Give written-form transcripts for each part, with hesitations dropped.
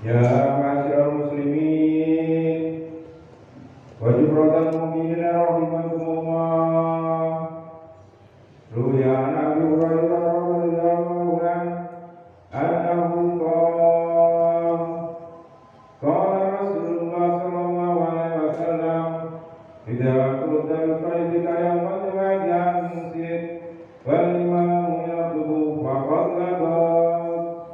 Ya ma'asyiral muslimin wa jumratal mu'minina rahimakumullah. Ruya an Abi Hurairah radhiyallahu anhu qala Rasulullah sallallahu alaihi wasallam idza qulta al-fardika yawmal jum'ati wal imamu yaqbu faqad labat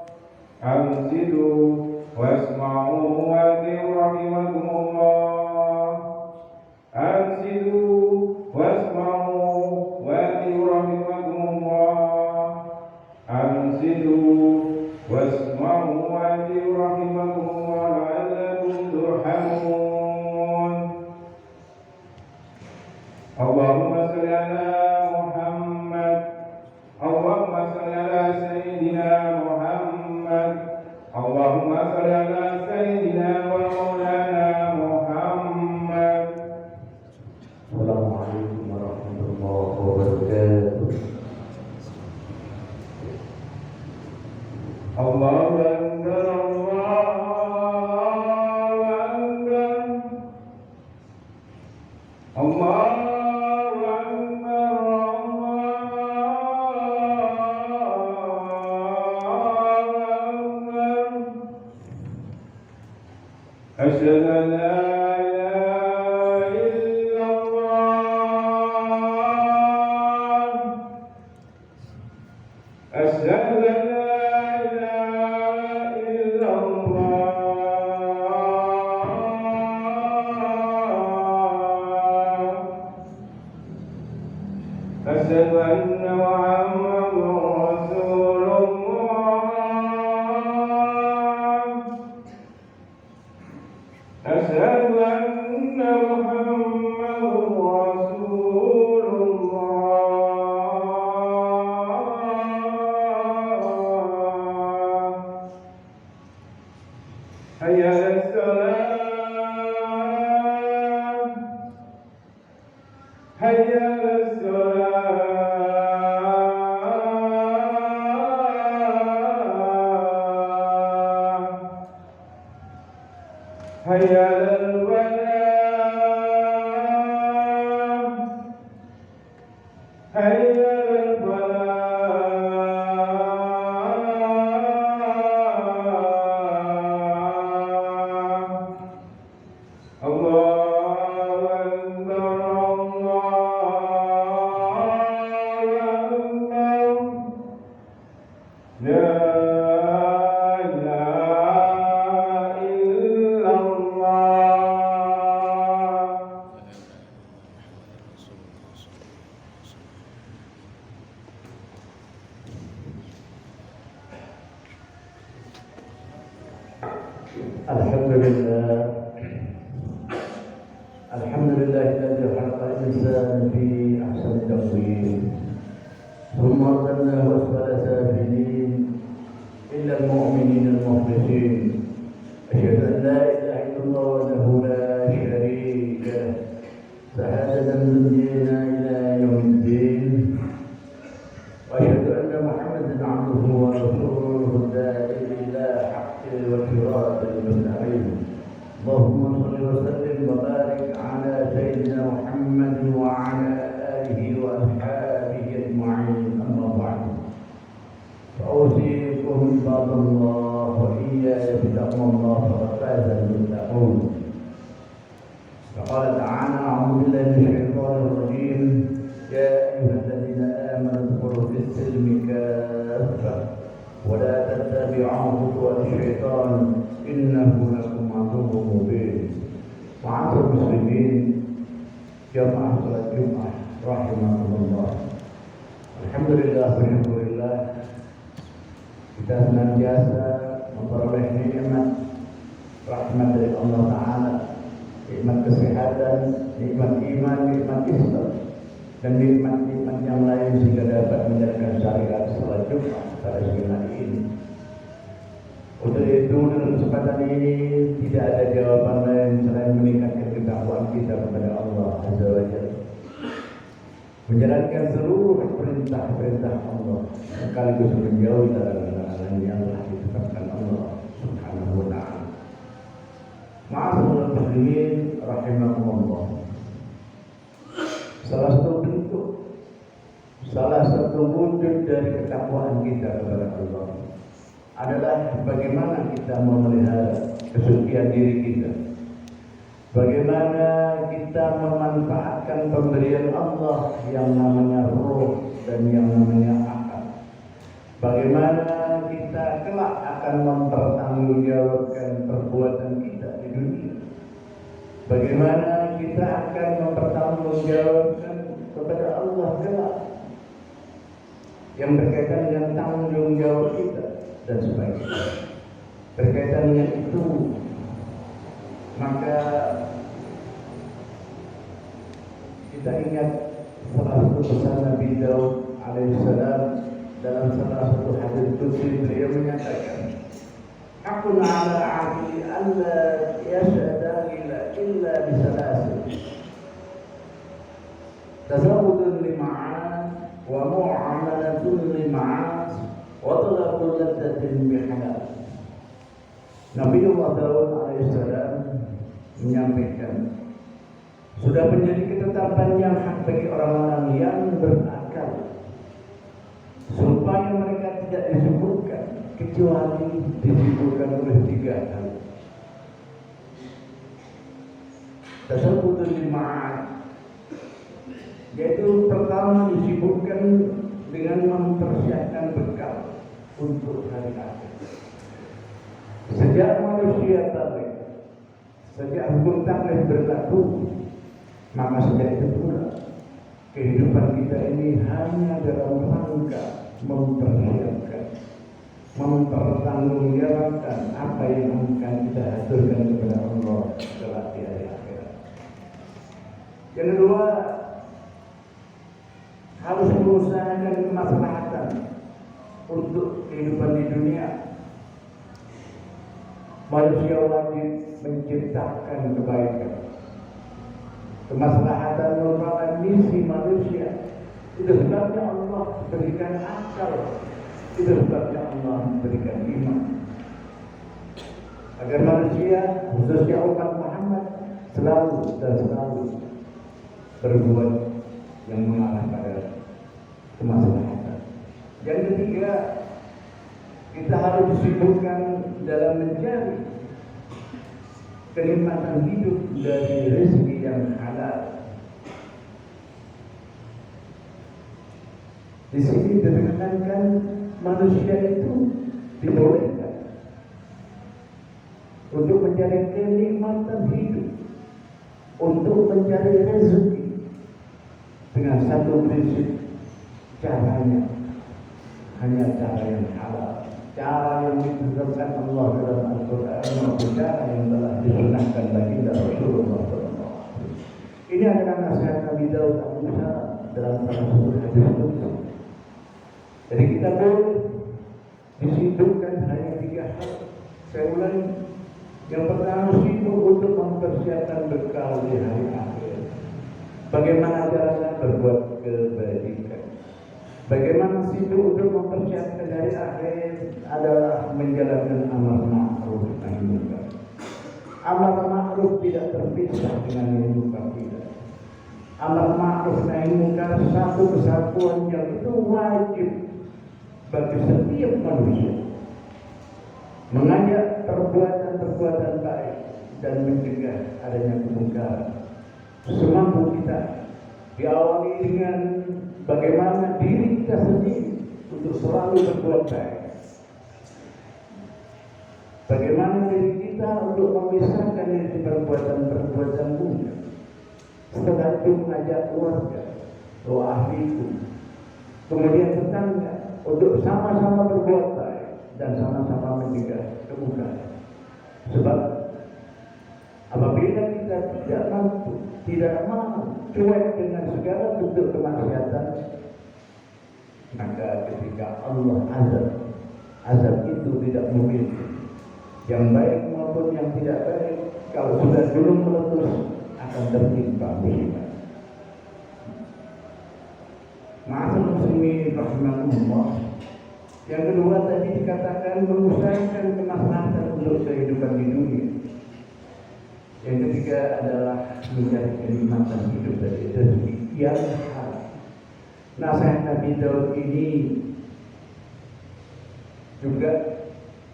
ansidu wasma'u wa rahimakumullah. Ansidu wasma'u wa rahimakumullah. Ansidu wasma'u wa rahimakumullah la'allakum turhamun. Allahumma shalli ala Muhammad. Allahumma shalli ala Sayyidina Muhammad. Allahumma shalli ala Sayyidina wa Maulana Muhammad. Assalamualaikum warahmatullahi wabarakatuh. Allahu Akbar, Allahu Akbar, Allahu Akbar. Asyhadu an la ilaha illallah. Asyhadu an la ilaha illallah. Asyhadu anna Muhammadan Rasulullah. Asyhadu anna Muhammadan Rasulullah. Hayya 'alas salat. Hayya 'alas salat. Hayya 'alal falah. Hayya 'alal falah. Allahu Akbar, Allahu Akbar. La ilaha illallah. Alhamdulillahilladzi khalaqal insana fi ahsani taqwim. Thumma arsalnahu asfala safilin illa al-mu'minin al-mukhlisin. Asyhadu an la ilaha illallah wahdahu la syarika lah. Sahadatan tunjina ila yaumiddin. Wa asyhadu anna Muhammadan 'abduhu wa rasuluhu ad-da'i ila haqqi wa siratil mustaqim. اللهم صل وسلم وبارك على سيدنا محمد وعلى آله وأصحابه أجمعين. أما بعد فأوصيكم عباد الله وإياي بتقوى الله فقد فاز المتقون. فقال تعالى: أعوذ بالله من الشيطان الرجيم. يا أيها الذين آمنوا ادخلوا في السلم كافة ولا تتبعوا خطوات الشيطان إنه لكم عدو مبين. وعصر المسلمين جماعة صلاة الجمعة رحمكم الله. Alhamdulillah, bersyukurillah kita senantiasa memperoleh nikmat rahmat dari Allah Ta'ala, nikmat kesehatan, nikmat iman, nikmat Islam, dan nikmat-nikmat yang lain sehingga dapat menjalankan syariat salat Jumat pada siang hari ini. Untuk itu dalam kesempatan ini tidak ada jawaban lain selain meningkatkan ketakwaan kita kepada Allah Azza wa Jalla, menjalankan seluruh perintah-perintah Allah sekaligus menjauhi larangan-larangan yang telah ditetapkan Allah Subhanahu wa Ta'ala. muslimin rahimakumullah. Salah satu wujud dari ketakwaan kita kepada Allah adalah bagaimana kita memelihara kesucian diri kita. Bagaimana kita memanfaatkan pemberian Allah yang namanya roh dan yang namanya akal. Bagaimana kita kelak akan mempertanggungjawabkan perbuatan kita di dunia. Bagaimana kita akan mempertanggungjawabkan kepada Allah kelak yang berkaitan dengan tanggung jawab kita dan sebagainya. Berkaitan dengan itu, maka kita ingat salah satu pesan Nabi Daud alaihissalam dalam salah satu hadis qudsi. Beliau menyatakan, "Aku ala abdi alla yashhada illa bisalasin. Tazawudun lima'an wa mu'amalatun lima'as wa talabul ladzatin bihalal." Nabiullah Daud alaihissalam menyampaikan, sudah menjadi ketetapan yang hak bagi orang-orang yang berakal supaya mereka tidak disebutkan kecuali disebutkan oleh 3 hal. Tasawwudul lima'at, yaitu pertama disebutkan dengan mempersiapkan bekal untuk hari akhir. Sejak manusia taklid, sejak hukum taklid berlaku, maka sejak itu pula kehidupan kita ini hanya dalam rangka mempersiapkan, mempertanggungjawabkan apa yang akan kita haturkan kepada Allah kelak di hari akhirat. Yang kedua, harus mengusahakan kemaslahatan untuk kehidupan di dunia. Manusia wajib menciptakan kebaikan. Kemaslahatan merupakan misi manusia. Itu sebabnya Allah berikan akal. Itu sebabnya Allah berikan iman. Agar manusia, khususnya umat Muhammad, selalu berbuat yang mengarah pada kemaslahatan. Yang ketiga, kita harus disibukkan dalam mencari kenikmatan hidup dari rezeki yang halal. Di sini ditekankan manusia itu dibolehkan untuk mencari kenikmatan hidup, untuk mencari rezeki dengan satu prinsip, caranya hanya cara yang halal, cara yang ditetapkan Allah dalam Al-Quran maupun cara yang telah disunahkan baginda Rasulullah SAW. Ini adalah nasihat Nabi Daud alaihissalam dalam salah satu hadis qudsi. Jadi kita boleh disibukkan hanya 3 hal. Saya ulangi, yang pertama sibuk untuk mempersiapkan bekal di hari akhir. Bagaimana caranya berbuat kebajikan. Bagaimana sibuk untuk mempersiapkan hari akhir adalah menjalankan amar ma'ruf nahi munkar. Amar ma'ruf tidak terpisah dengan nahi munkar tidak. Amar ma'ruf nahi munkar satu kesatuan yang itu wajib bagi setiap manusia. Mengajak perbuatan-perbuatan baik dan mencegah adanya kemungkaran. Semampu kita diawali dengan bagaimana diri kita sendiri untuk selalu berbuat baik. Bagaimana diri kita untuk memisahkan dari perbuatan-perbuatan munkar. Setelah itu mengajak keluarga, ahli itu, kemudian tetangga untuk sama-sama berbuat baik dan sama-sama mencegah kemungkaran. Sebab apabila kita tidak mampu, tidak mau cuek dengan segala bentuk kemaksiatan, maka ketika Allah azab itu tidak memilih yang baik maupun yang tidak baik. Kalau sudah belum meletus akan tertimpa musibah. Ma'asyiral muslimin rahimakumullah. Yang kedua tadi dikatakan mengusahakan kemaslahatan untuk kehidupan di dunia. Yang ketiga adalah mencari kenikmatan hidup dari rezeki yang halal. Nasihat Nabi Daud ini juga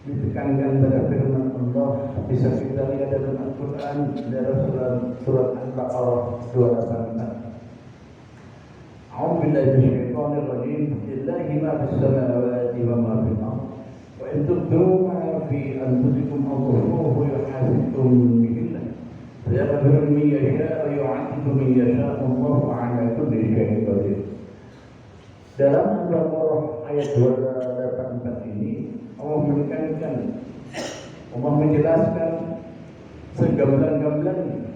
ditekankan pada firman Allah. Bisa kita lihat dalam Al-Quran dalam surat Al-Baqarah 284. A'udzu billahi minasyaitonir rajim. Lillahi ma fis samawati wa ma fil ardh. Wa in tubdu ma fi anfusikum aw tukhfuhu yuhasibkum bihi Allah. Yaghfiru liman yasha' wa yu'adhibu man yasha'. Allahu 'ala kulli syai'in qadir. Dalam Al-Baqarah ayat 284 ini Allah menekankan, Allah menjelaskan segamblang-gamblang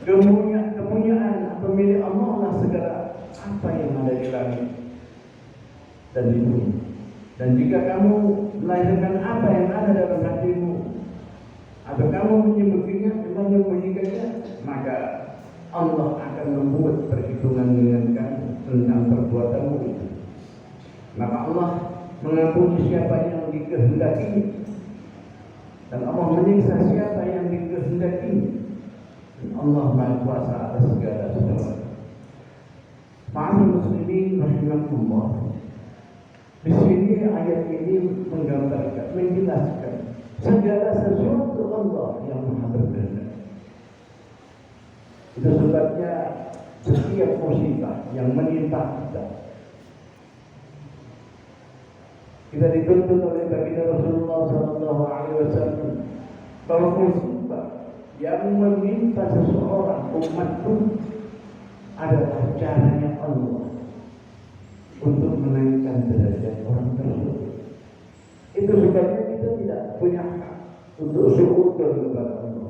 kemuliaan atau milik Allah lah segala apa yang ada di langit dan di bumi. Dan jika kamu melahirkan apa yang ada dalam hatimu atau kamu menyembunyikannya, maka Allah akan membuat perhitungan dengan kamu tentang perbuatanmu itu. Maka Allah mengampuni siapa yang dikehendaki dan Allah menyiksa siapa yang dikehendaki. Allah Maha Kuasa atas segala sesuatu. Ma'asyiral muslimin rahimakumullah. Di sini ayat ini menggambarkan, menjelaskan segala sesuatu Allah yang Maha berkehendak. Itu sebabnya setiap musibah yang menimpa kita dituntut oleh baginda Rasulullah SAW bahwa musibah yang menimpa seseorang umatku adalah caranya Allah untuk menaikkan derajat orang tersebut. Itu sebabnya kita tidak punya hak untuk syukur kepada Allah.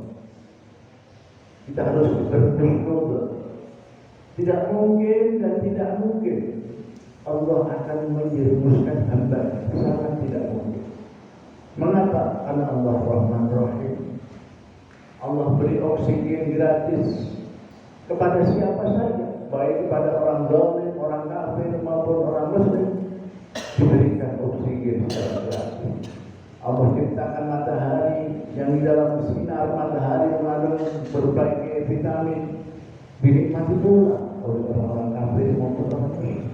Kita harus bersyukur. Tidak mungkin dan tidak mungkin Allah akan menjerumuskan hamba, sangat tidak mungkin. Mengapa? Karena Allah Rahman Rahim. Allah beri oksigen gratis kepada siapa saja, baik kepada orang zalim, orang kafir maupun orang muslim, diberikan oksigen secara gratis. Allah ciptakan matahari yang di dalam sinar matahari mengandung berbagai vitamin, dinikmati pula oleh orang-orang kafir maupun orang muslim.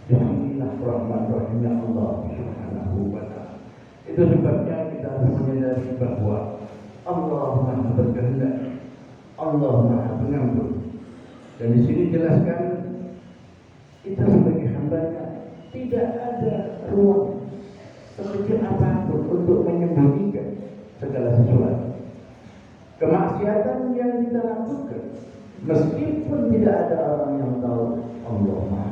Disinilah Rahman Rahimnya Allah Subhanahu wa ta'ala. Itu sebabnya kita harus menyadari bahwa Allah Maha berkehendak, Allah Maha pengampun. Dan di sini jelaskan kita sebagai hambanya tidak ada ruang sekecil apapun untuk menyembunyikan segala sesuatu. Kemaksiatan yang kita lakukan, meskipun tidak ada orang yang tahu, Allah Maha.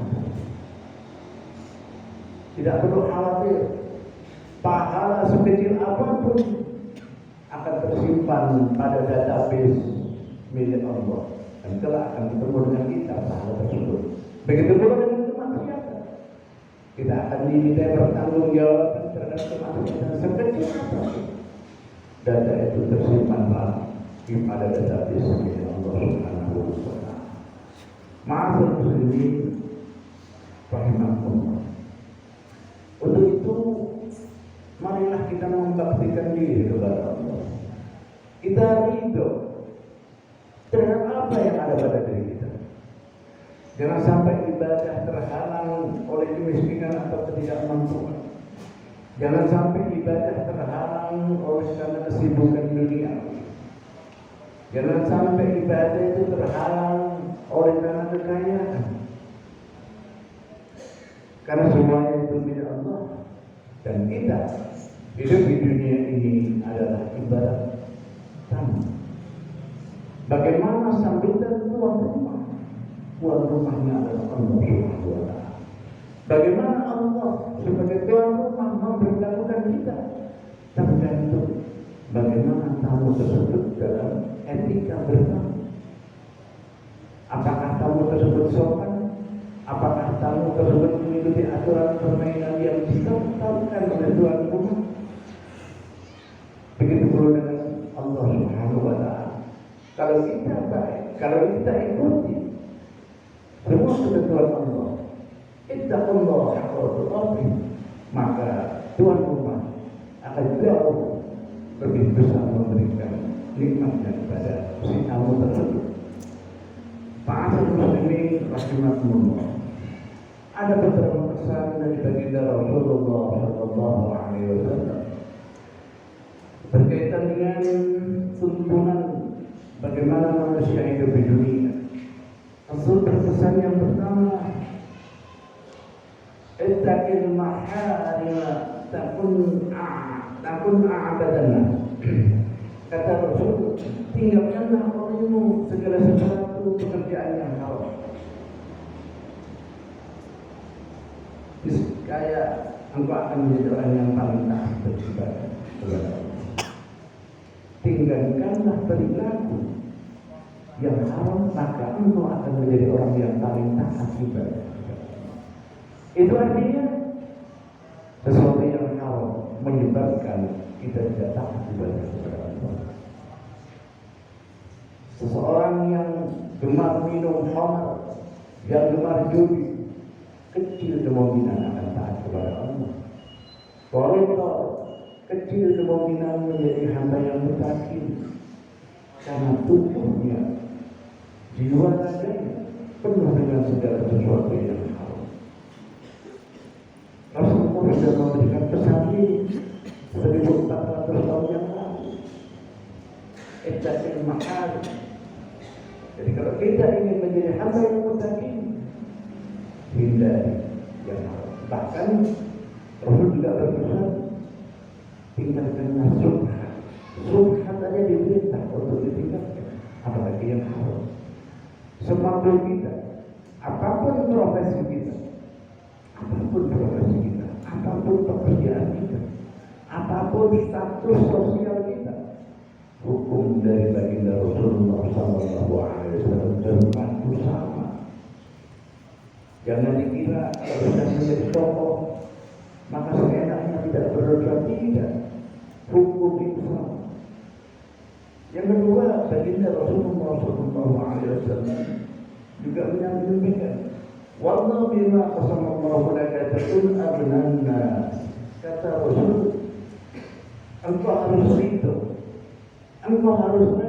Tidak perlu khawatir, pahala sekecil apapun akan tersimpan pada database milik Allah dan kelak akan bertemu dengan kita pahala tersebut. Begitu pula dengan kemaksiatan, kita akan diminta bertanggungjawab terhadap kemaksiatan sekecil apapun. Data itu tersimpan pada database milik Allah Subhanahu wa ta'ala. Ma'asyiral muslimin rahimakumullah. Untuk itu, marilah kita membaktikan diri kepada Allah. Kita ridho terhadap apa yang ada pada diri kita. Jangan sampai ibadah terhalang oleh kemiskinan atau ketidakmampuan. Jangan sampai ibadah terhalang oleh karena kesibukan dunia. Jangan sampai ibadah itu terhalang oleh karena kekayaan. Karena semuanya itu milik Allah. Dan kita hidup di dunia ini adalah ibarat tamu. Bagaimana sambutan tuan rumah? Tuan rumahnya adalah Allah Subhanahu wa ta'ala. Bagaimana Allah sebagai tuan rumah memperlakukan kita? Tergantung bagaimana tamu tersebut dalam etika bertamu. Apakah tamu tersebut sopan? Apakah tamu tersebut mengikuti aturan permainan yang ditetapkan oleh tuan rumah? Begitu pula dengan Allah Subhanahu wa ta'ala. Kalau kita baik, kalau kita ikuti semua ketentuan Allah, ittaqullah haqqa tuqatih, maka tuan rumah akan jauh lebih besar memberikan nikmatnya kepada si tamu tersebut. Ma'asyiral muslimin rahimakumullah. Ada beberapa pesan dari baginda Rasulullah sallallahu alaihi wasallam berkaitan dengan tuntunan bagaimana manusia hidup di dunia. Rasul berpesan yang pertama, ittaqil maharima takun a'badana. Kata Rasul, tinggalkanlah olehmu segala sesuatu pekerjaan yang haram. Kayak engkau akan menjadi orang yang paling taat beribadah kepada Allah. Tinggalkanlah perilaku yang haram, maka engkau akan menjadi orang yang paling taat ibadah. Itu artinya sesuatu yang haram menyebabkan kita tidak taat ibadah kepada Allah. Seseorang yang gemar minum khamr, yang gemar judi, kecil kemungkinan akan taat kepada Allah. Koruptor, kecil kemungkinan menjadi hamba yang mutakin, karena tubuhnya, jiwa raganya penuh dengan segala sesuatu yang haram. Rasulullah sudah memberikan pesan ini 1400 tahun yang lalu. Ittaqil mahal. Jadi kalau kita ingin menjadi hamba yang mutakin, hindari yang haram. Bahkan Rasul juga berpesan, tinggalkanlah subhat. Subhat saja diperintah untuk ditinggalkan, apalagi yang haram. Semampu kita, apapun profesi kita, apapun pekerjaan kita, apapun status sosial kita, hukum dari baginda Rasulullah SAW berlaku sama. Jangan dikira kalau sudah menjadi tokoh maka seenaknya tidak berbuat, tidak. Hukum itu sama. Yang kedua, baginda Rasulullah SAW juga menyampaikan, wallahu bima qasamallahu laka takun abnan nas. Kata Rasul, engkau harus ridho, engkau harus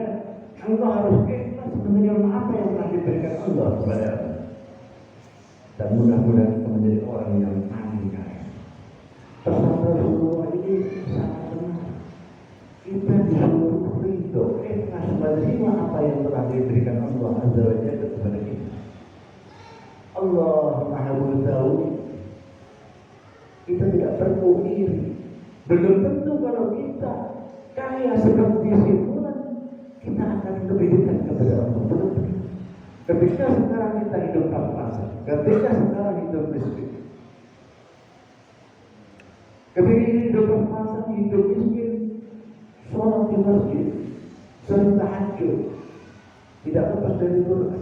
ikhlas menerima apa yang telah diberikan Allah kepadamu. Dan mudah-mudahan kita menjadi orang yang paling kaya. Pesan Rasulullah ini sangat benar. Kita disuruh ridho, ikhlas menerima apa yang telah diberikan Allah Azza wa Jalla kepada kita. Allah Maha Mengetahui. Kita tidak perlu iri. Belum tentu kalau kita kaya seperti si fulan, kita akan lebih dekat kepada Allah. Belum tentu. Ketika sekarang kita hidup pas-pasan, ketika sekarang hidup miskin, ketika hidup pas-pasan, hidup miskin, sholat di masjid, sering tahajud, tidak lepas dari Quran.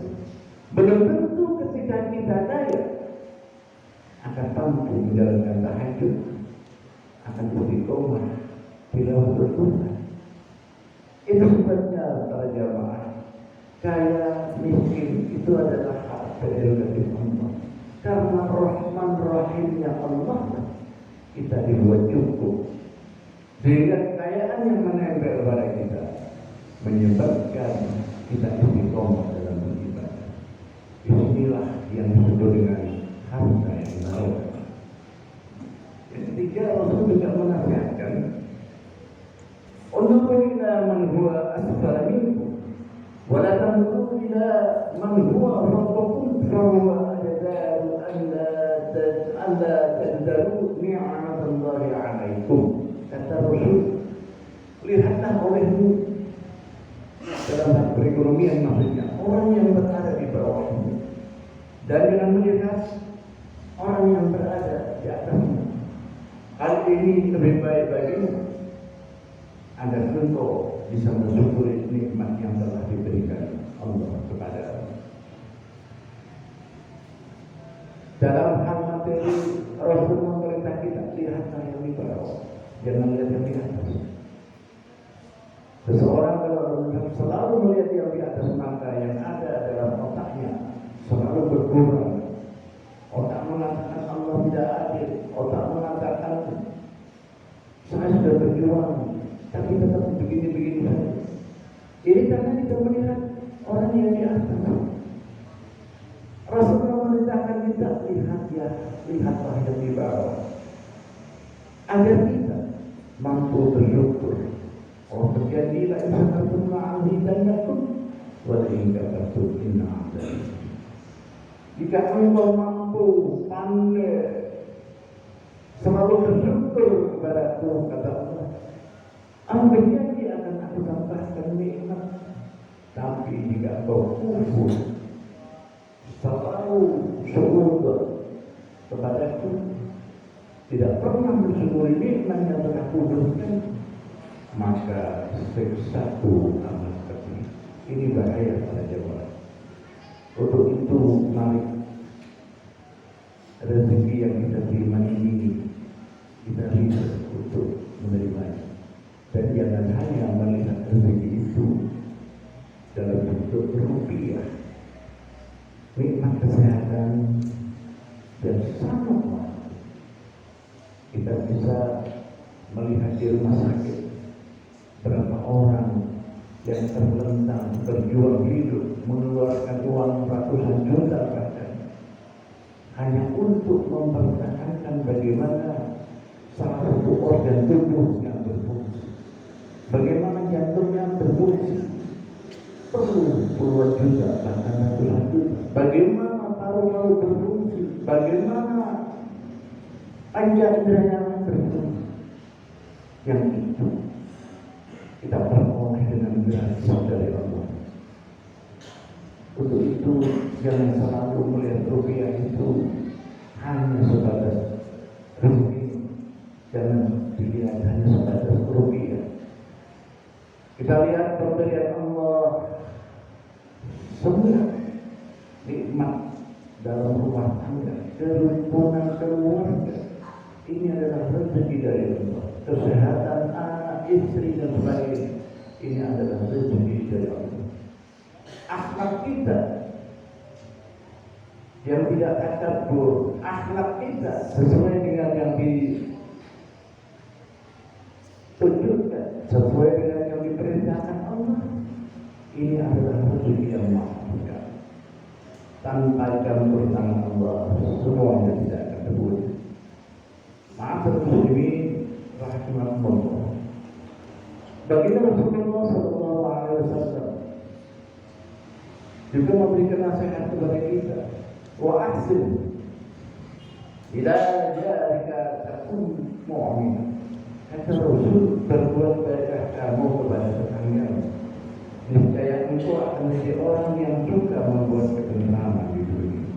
Belum tentu ketika kita kaya akan mampu menjalankan tahajud, akan istiqomah, tilawatul Quran. Itu sebabnya para jamaah, kaya miskin itu adalah hak prerogatif Allah. Karena Rahman Rahimnya Allah kita dibuat cukup. Sehingga kekayaan yang menempel pada kita menyebabkan kita istiqomah dalam beribadah. Inilah yang disebut dengan harta yang layak. Yang ketiga, Rasul juga menasihatkan, unzuru ila man huwa asfala minkum wa la tanzuru ila man huwa fawqakum fa huwa ajdaru an la tazdaru ni'matallahi 'alaikum. Kata Rasul, lihatlah olehmu dalam hal perekonomian, maksudnya orang yang berada di bawahmu, dan dengan melihat orang yang berada di atasmu. Hal ini lebih baik bagimu agar engkau bisa mensyukuri nikmat yang telah diberikan Allah kepada. Dalam hal materi, Rasul memerintah kita lihatlah yang di bawah, jangan melihat yang di atas. Seseorang kalau selalu melihat yang di atas, maka yang ada dalam otaknya selalu berkurang. Otak mengatakan Allah tidak adil, otak mengatakan saya sudah berjuang, tapi tetap begini-begini saja. Ini karena kita melihat orang yang di atas. Rasulullah memerintahkan kita, lihatlah yang di bawah, agar kita mampu bersyukur. Oh, terjadilah isyaratun ma'al hidayakum wa in kafartum inna 'adzabi. Jika engkau mampu pandai selalu bersyukur kepada Tuhan, kata Allah, berjanji akan aku tambahkan nikmat. Tapi jika engkau kufur, selalu syukur kepadaku, tidak pernah bersyukur nikmat yang telah kuberikan, maka siksaku amat pedih. Ini bahaya pada jemaah. Untuk itu mari rezeki yang kita terima ini kita bisa untuk menerimanya. Dan jangan hanya melihat rezeki itu dalam bentuk rupiah, nikmat kesehatan dan sangat mahal. Kita bisa melihat di rumah sakit berapa orang yang terlentang berjuang hidup, mengeluarkan uang ratusan juta bahkan hanya untuk mempertahankan bagaimana salah satu organ tubuh yang berfungsi, bagaimana jantungnya berfungsi, perlu puluhan juta bahkan ratusan juta, bagaimana paru-paru berfungsi, bagaimana panca indera berfungsi. Yang itu kita peroleh dengan gratis dari Allah. Untuk itu jangan selalu melihat rupiah itu hanya sebatas rezeki, jangan dilihat hanya sebatas rupiah. Kita lihat pemberian Allah, semua nikmat dalam rumah tangga, kerukunan keluarga, ini adalah rezeki dari Allah. Kesehatan anak, istri dan sebagainya, ini adalah rezeki dari Allah. Akhlak kita yang tidak takabur, akhlak kita sesuai dengan yang ditunjukkan, sesuai dengan yang diperintahkan Allah, ini adalah rezeki yang mahal. Tanpa campur tangan Allah, semuanya tidak akan terwujud. Maaf muslimin rahimahumullah. Baginda Rasulullah sallallahu alaihi wasallam juga memberikan nasihat kepada kita, wa ahsin ila jarika takun mu'min. Kata Rasul, berbuat baiklah kamu kepada tetanggamu, niscaya engkau akan menjadi orang yang suka membuat ketentraman di dunia.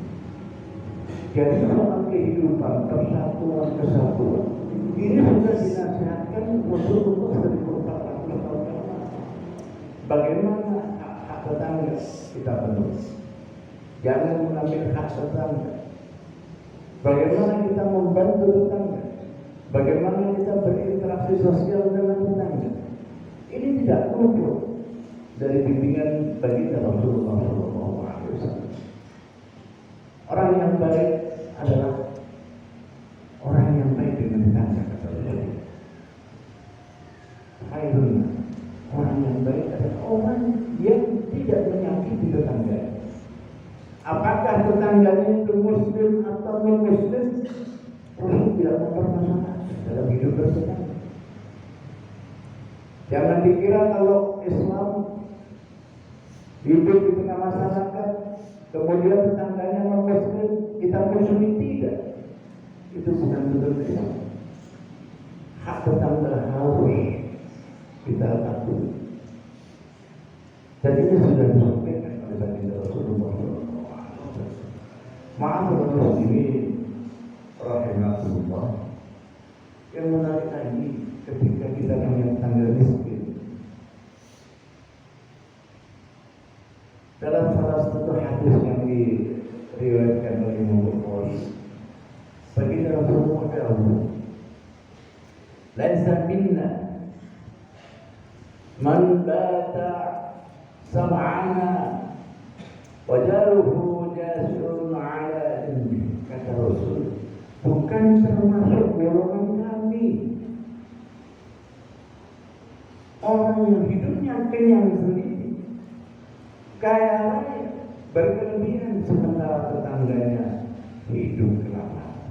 Jadi soal kehidupan, persatuan, kesatuan, ini sudah dinasihatkan Rasulullah dari Quran. Bagaimana hak tetangga kita penuhi, jangan mengambil hak tetangga. Bagaimana kita membantu tetangga, bagaimana kita berinteraksi sosial dengan tetangga. Ini tidak luput dari bimbingan baginda Rasulullah SAW. Orang yang baik adalah orang yang baik dengan tetangga, kata Rasulullah. Orang yang baik adalah orang yang tidak menyakiti tetangga. Apakah tetangganya itu muslim atau non-muslim, Rasul tidak mempermasalahkan dalam hidup bertetangga. Jangan dikira kalau Islam hidup di tengah masyarakat, kemudian tetangganya non-muslim, kita musuhi. Tidak. Itu bukan betul Islam. Hak tetangga harus kita akui. Dan ini sudah disampaikan oleh baginda Rasulullah SAW. Maaf muslimin rahimahullah. Yang menarik lagi ketika kita punya tetangga miskin. Dalam salah satu hadis yang diriwayatkan oleh Imam Bukhari, baginda Rasulullah SAW, "Laisa minna man bata sam'ana wa jaruhu jasun ala ilmi." Kata Rasul, bukan termasuk golongan kami orang yang hidupnya kenyang sendiri, kaya raya, berkelebihan, sementara tetangganya hidup kelaparan.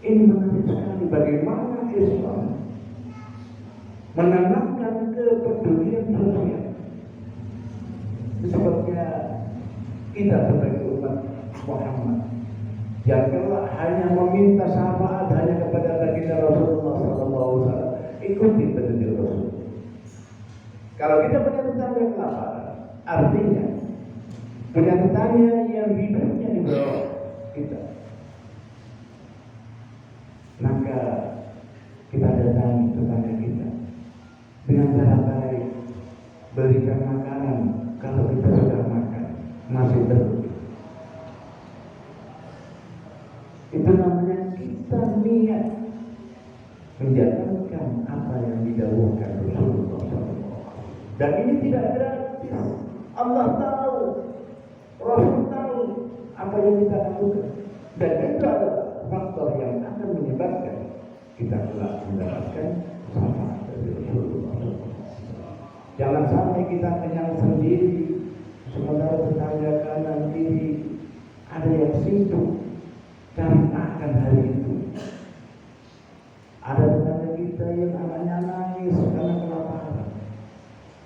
Ini menarik sekali bagaimana Islam menanamkan kepedulian sosial. Sebabnya kita sebagai umat Muhammad yang kelak hanya meminta syafaat hanya kepada baginda Rasulullah SAW, ikuti petunjuk Rasul. Kalau kita punya tetangga kelaparan, artinya punya tetangga yang hidupnya di bawah kita, maka kita datangi tetangga kita dengan cara baik, berikan makanan. Kalau kita sudah makan masih terlebih, itu namanya kita niat menjalankan apa yang didahulukan Rasulullah SAW. Dan ini tidak gratis. Allah tahu, Rasul tahu apa yang kita lakukan, dan itu adalah faktor yang akan menyebabkan kita kelak mendapatkan syafaat dari Rasulullah SAW. Jangan sampai kita kenyang sendiri, sementara tetangga kanan kiri ada yang sibuk cari makan hari itu. Ada tetangga kita yang anaknya nangis karena kelaparan.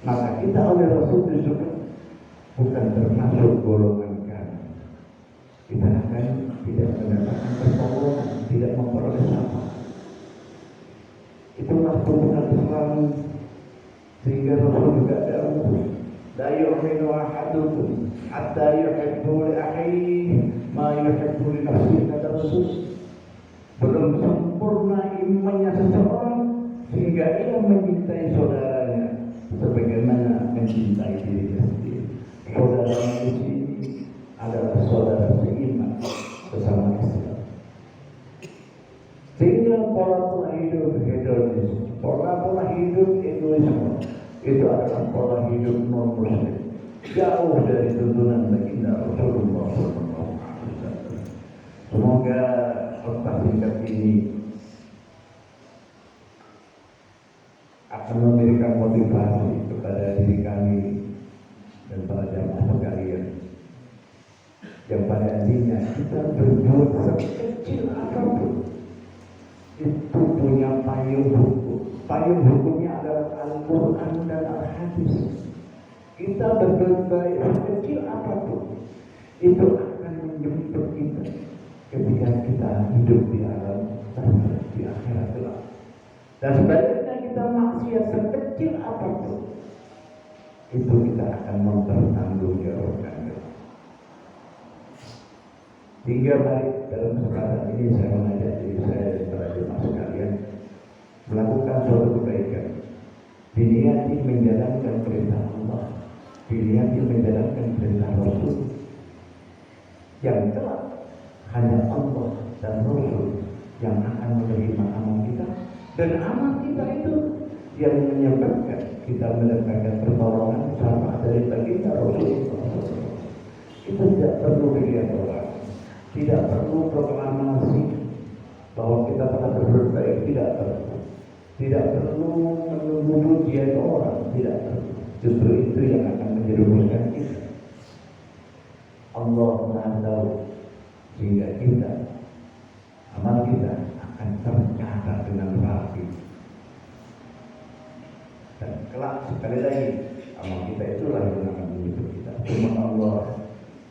Maka kita oleh Rasul disuruh bukan termasuk golongan kami. Kita akan tidak mendapatkan pertolongan, tidak memperoleh syafaat. Itulah hubungan Islam. Sehingga Rasul juga dahulu, la yu'minu ahadukum hatta yuhibbu li akhihi ma yuhibbu li nafsihi, kata Rasul. Belum sempurna imannya seseorang sehingga ia mencintai saudaranya sebagaimana mencintai dirinya sendiri. Saudara di sini adalah saudara seiman bersama Islam. Sehingga pola hidup hedonis, pola hidup egoisme itu adalah pola hidup non muslim, jauh dari tuntunan baginda Rasulullah SAW. Semoga khutbah singkat ini akan memberikan motivasi kepada diri kami dan para jamaah sekalian, yang pada intinya kita berbuat sekecil apapun itu punya payung hukum. Payung hukumnya adalah Al-Quran dan Al-Hadis. Kita berbuat baik sekecil apapun, itu akan menjemput kita ketika kita hidup di alam sana, di akhirat kelak. Dan sebaliknya kita maksiat sekecil apapun, itu kita akan mempertanggungjawabkan. Hingga baik dalam kesempatan ini saya mengajak diri saya dan para jemaah sekalian melakukan suatu kebaikan, diniati menjalankan perintah Allah, diniati menjalankan perintah Rasul, yang kelak hanya Allah dan Rasul yang akan menerima amal kita, dan amal kita itu yang menyebabkan kita mendapatkan pertolongan syafaat dari baginda Rasulullah. Kita tidak perlu dilihat orang, tidak perlu proklamasi bahwa kita telah berbuat baik, tidak perlu menunggu pujian orang, tidak perlu. Justru itu yang akan menjerumuskan kita. Allah Maha tahu, sehingga kita, amal kita akan tercatat dengan rapi. Dan kelak sekali lagi, amal kita itulah yang akan menyebut kita. Semoga Allah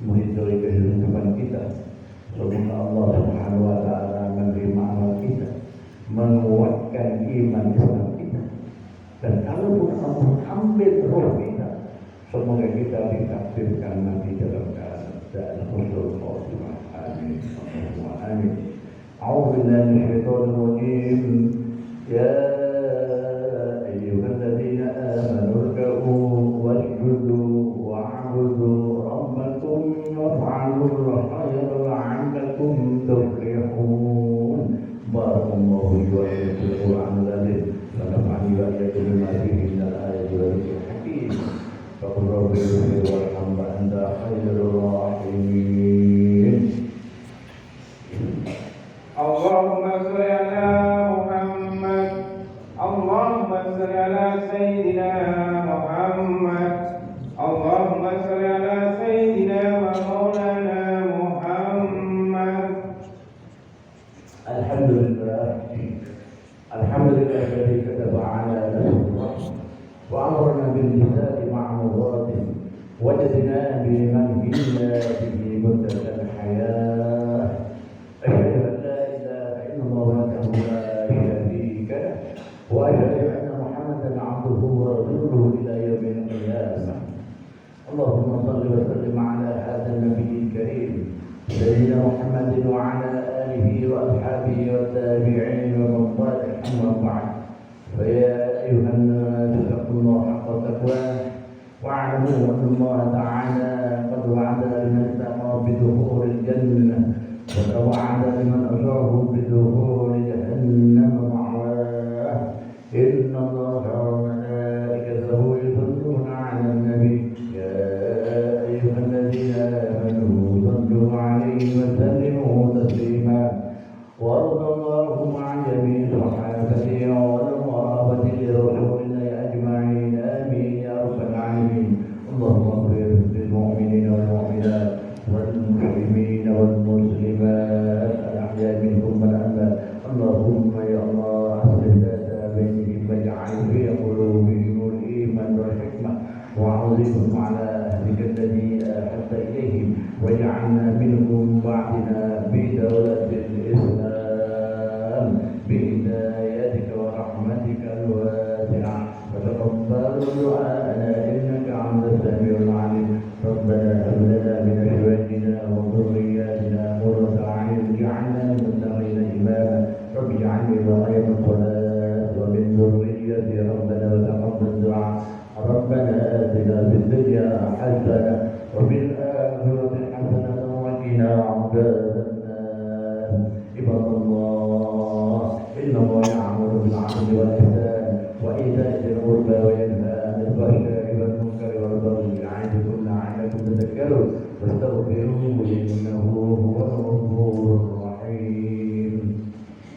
menghidupkan kehidupan kita. Semoga Allah Subhanahu wa Ta'ala menerima amal kita, menguatkan iman Islam kita. Dan kalau Allah ambil roh kita, semoga kita ditakdirkan nanti dalam keadaan husnul khotimah. Amin. Allahumma amin. A'udzu billahi minasyaitonir rajim. Ya ayyuhalladzina amanu irka'u wasjudu wa'budu rabbakum waf'alul khayra la'allakum tuflihun. Barakallahu li wa lakum wa 'alal ونفعني وإياكم بما فيه من الآية والذكر الحكيم. فقل رب اغفر وارحم وأنت خير الراحمين. اللهم صل على محمد، اللهم صل على سيدنا محمد، اللهم الذي كتب على نفسه الرحمة وأمرنا بالجهاد مع مضاده واجزنا بمنهجاته مدة الحياة. أشهد أن لا إله إلا الله وحده لا شريك له وأشهد أن محمدا عبده ورسوله إلى يوم القيامة. اللهم صل وسلم على هذا النبي الكريم سيدنا محمد وعلى آله وأصحابه والتابعين ومن صالح أما بعد. فيا أيها الناس اتقوا الله حق تقواه واعلموا أن الله تعالى قد وعد لمن اتقى بدخول الجنة وقد وعد لمن أشرك بدخول جهنم معواه. إن الله وملائكته يصلون على النبي يا أيها الذين آمنوا صلوا عليه وسلموا تسليما. وارض اللهم عن جميع صحابته والقرابة لرسول الله أجمعين. آمين يا رب العالمين. اللهم اغفر للمؤمنين والمؤمنات والمسلمين والمسلمات الأحياء منهم والأموات. اللهم يا الله أصلح ذات بينهم واجعل في قلوبهم الإيمان والحكمة وأعوذهم على أهلك الذي أحبت إليهم واجعلنا منهم بعدنا بدولة الإسلام بهدايتك ورحمتك الواسعة. وتقبل دعاءنا إنك أنت السميع العليم. ربنا هب لنا من أزواجنا وذرياتنا قرة أعين واجعلنا للمتقين إماما. رب اجعلني مقيم الصلاة ومن ذريتي ربنا وتقبل دعاء. ربنا آتنا في الدنيا حسنة وفي الآخرة حسنة وقنا عذاب النار. عباد الله إن الله يأمر بالعدل والإحسان وإيتاء ذي القربى وينهى عن الفحشاء والمنكر والبغي يعظكم لعلكم تذكرون. واستغفروه إنه هو